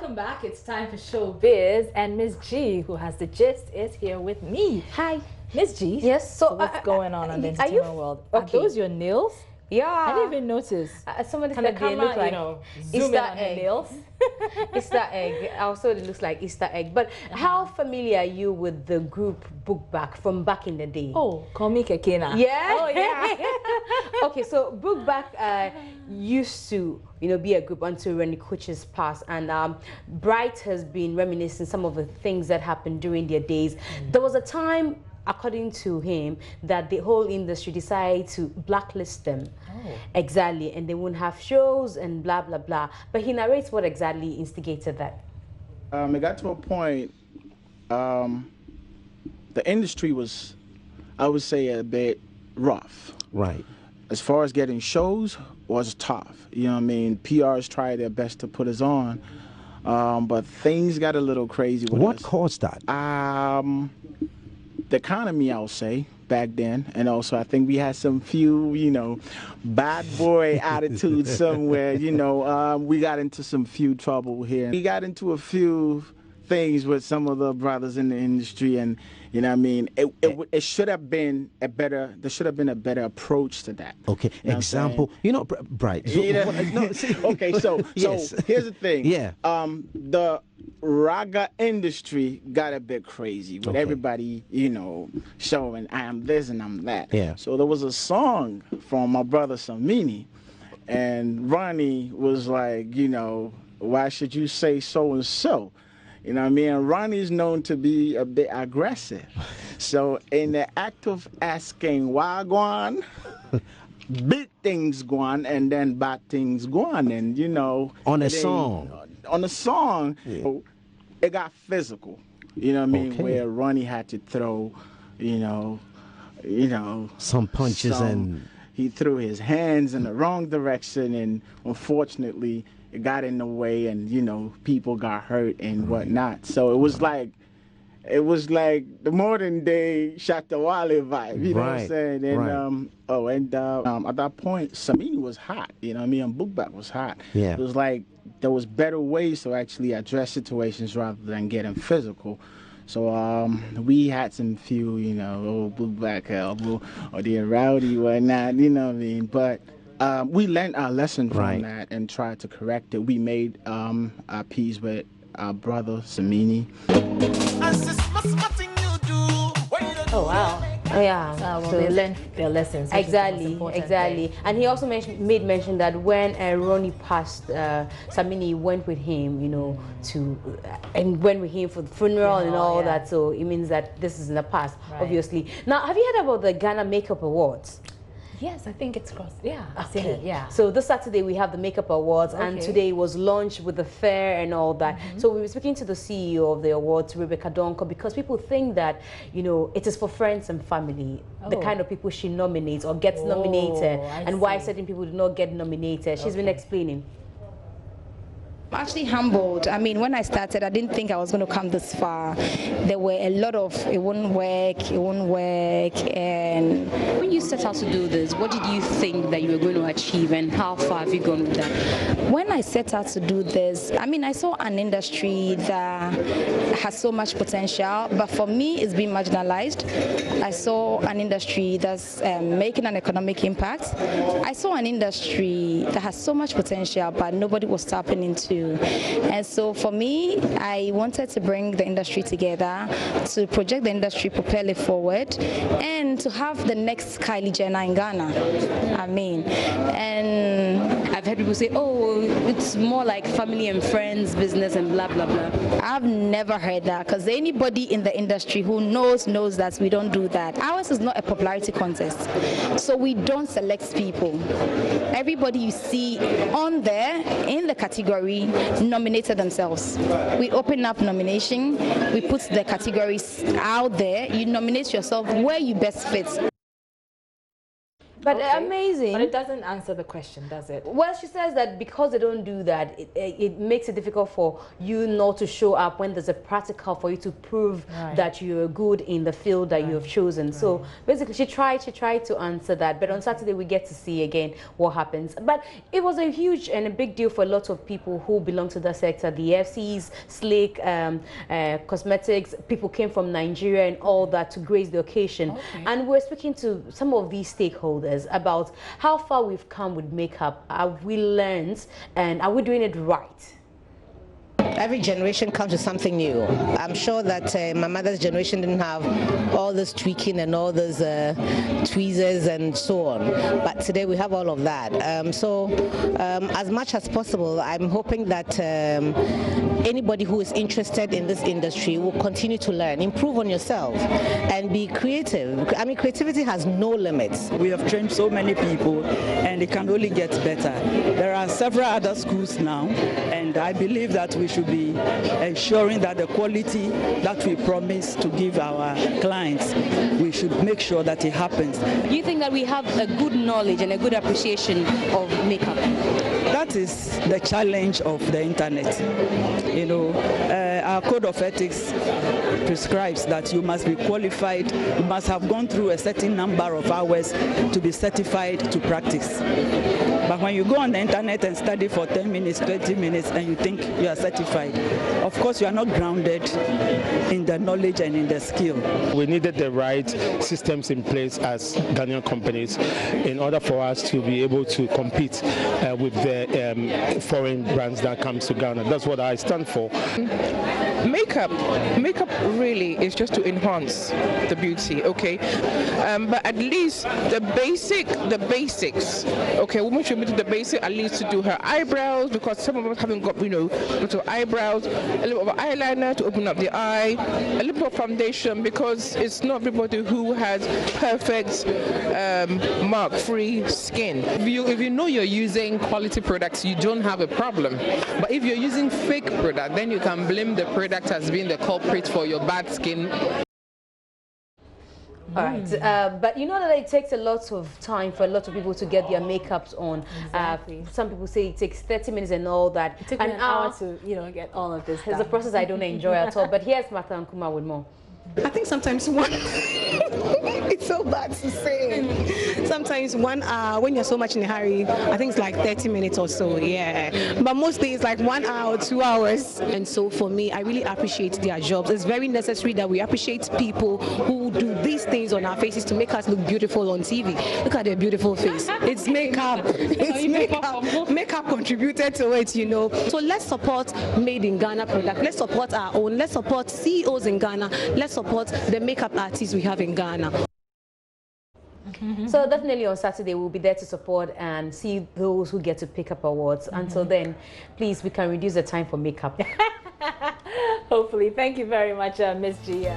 welcome back. It's time for Showbiz, and Miss G, who has the gist, is here with me. Hi, Miss G. Yes. So what's going on in the entertainment world? Okay. Are those your nails? Yeah. I didn't even notice. Somebody Can said the camera, they look like zoom Easter in on her egg. nails? Easter egg. Also, it looks like Easter egg. But how familiar are you with the group Bookback from back in the day? Oh, call me Kekena. Yeah. Oh yeah. Okay, so Bookback used to, be a group until Rennie Coach's passed, and Bright has been reminiscing some of the things that happened during their days. There was a time, according to him, that the whole industry decided to blacklist them. Oh. Exactly, and they wouldn't have shows and blah blah blah. But he narrates what exactly instigated that. It got to a point. The industry was, I would say, a bit rough. Right. As far as getting shows, was tough. You know what I mean? PRs tried their best to put us on, but things got a little crazy with us. What caused that? The economy, I'll say, back then, and also I think we had some few, bad boy attitudes somewhere. We got into some few trouble here. We got into a few things with some of the brothers in the industry, and it should have been a better. There should have been a better approach to that. Okay, example. Bright. So, okay, so yes. Here's the thing. Yeah. The raga industry got a bit crazy with everybody, showing I am this and I'm that. Yeah. So there was a song from my brother Samini, and Ronnie was like, why should you say so and so? You know what I mean? And Ronnie's known to be a bit aggressive. So in the act of asking why gone, big things gone and then bad things gone, and on a song. On a song, it got physical. You know what I mean? Okay. Where Ronnie had to throw, some punches and he threw his hands in the wrong direction, and unfortunately it got in the way, and people got hurt and whatnot. So it was like the modern day Shatawale vibe, you know what I'm saying? And at that point, Samini was hot, and Bookback was hot. Yeah. It was like there was better ways to actually address situations rather than getting physical. So we had some few, Bookback elbow or the rowdy whatnot, you know what I mean? But we learned our lesson from that and tried to correct it. We made our peace with our brother Samini. Oh wow. Yeah. So they learned their lessons. Exactly. And he also made mention that when Ronnie passed, Samini went with him, and went with him for the funeral and all that. So it means that this is in the past, obviously. Now, have you heard about the Ghana Makeup Awards? Yes, I think it's crossed. Yeah, I've seen it. Yeah. So this Saturday we have the Makeup Awards, and today it was launched with the fair and all that. So we were speaking to the CEO of the awards, Rebecca Donko, because people think that it is for friends and family, the kind of people she nominates or gets nominated, and why certain people do not get nominated. She's been explaining. I'm actually humbled. I mean, when I started, I didn't think I was going to come this far. There were a lot of it won't work. And when you set out to do this, what did you think that you were going to achieve, and how far have you gone with that? When I set out to do this, I mean, I saw an industry that has so much potential, but for me, it's been marginalized. I saw an industry that's making an economic impact. I saw an industry that has so much potential, but nobody was tapping into. And so for me, I wanted to bring the industry together, to project the industry, propel it forward, and to have the next Kylie Jenner in Ghana. I mean, and I've heard people say, oh, it's more like family and friends business and blah, blah, blah. I've never heard that, because anybody in the industry who knows that we don't do that. Ours is not a popularity contest, so we don't select people. Everybody you see on there in the category nominated themselves. We open up nomination, we put the categories out there, you nominate yourself where you best fit. But Okay. amazing. But it doesn't answer the question, does it? Well, she says that because they don't do that, it makes it difficult for you not to show up when there's a practical for you to prove that you're good in the field that you have chosen. So basically, she tried to answer that. But on Saturday, we get to see again what happens. But it was a huge and a big deal for a lot of people who belong to the sector. The FCs, Slick, Cosmetics, people came from Nigeria and all that to grace the occasion. Okay. And we're speaking to some of these stakeholders about how far we've come with makeup. Have we learned and are we doing it right? Every generation comes with something new. I'm sure that my mother's generation didn't have all this tweaking and all those tweezers and so on. But today we have all of that. As much as possible, I'm hoping that anybody who is interested in this industry will continue to learn, improve on yourself, and be creative. I mean, creativity has no limits. We have trained so many people, and it can only get better. There are several other schools now, and I believe that we should be ensuring that the quality that we promise to give our clients, we should make sure that it happens. Do you think that we have a good knowledge and a good appreciation of makeup? That is the challenge of the internet. You know, our code of ethics prescribes that you must be qualified, you must have gone through a certain number of hours to be certified to practice. But when you go on the internet and study for 10 minutes, 20 minutes, and you think you are certified, of course you are not grounded in the knowledge and in the skill. We needed the right systems in place as Ghanaian companies in order for us to be able to compete with the foreign brands that comes to Ghana. That's what I stand for. Makeup really is just to enhance the beauty, okay? But at least the basics, okay? Women should be to the basic, at least to do her eyebrows, because some of us haven't got, little eyebrows, a little bit of eyeliner to open up the eye, a little bit of foundation, because it's not everybody who has perfect mark-free skin. If you know you're using quality products, you don't have a problem. But if you're using fake product, then you can blame the product as being the culprit for your bad skin. All right, but you know that it takes a lot of time for a lot of people to get their makeups on. Exactly. Some people say it takes 30 minutes and all that. It took me an hour to, get all of this. It's a process I don't enjoy at all. But here's Martha and Kuma with more. I think sometimes one, it's so bad to say. Sometimes 1 hour, when you're so much in a hurry, I think it's like 30 minutes or so, yeah. But mostly it's like 1 hour, 2 hours. And so for me, I really appreciate their jobs. It's very necessary that we appreciate people who do these things on our faces to make us look beautiful on TV. Look at their beautiful face. It's makeup. It's makeup. Makeup contributed to it, So let's support Made in Ghana product. Let's support our own. Let's support CEOs in Ghana. Let's support the makeup artists we have in Ghana. So definitely on Saturday we'll be there to support and see those who get to pick up awards. Until then, please, we can reduce the time for makeup. Hopefully. Thank you very much, Ms. G.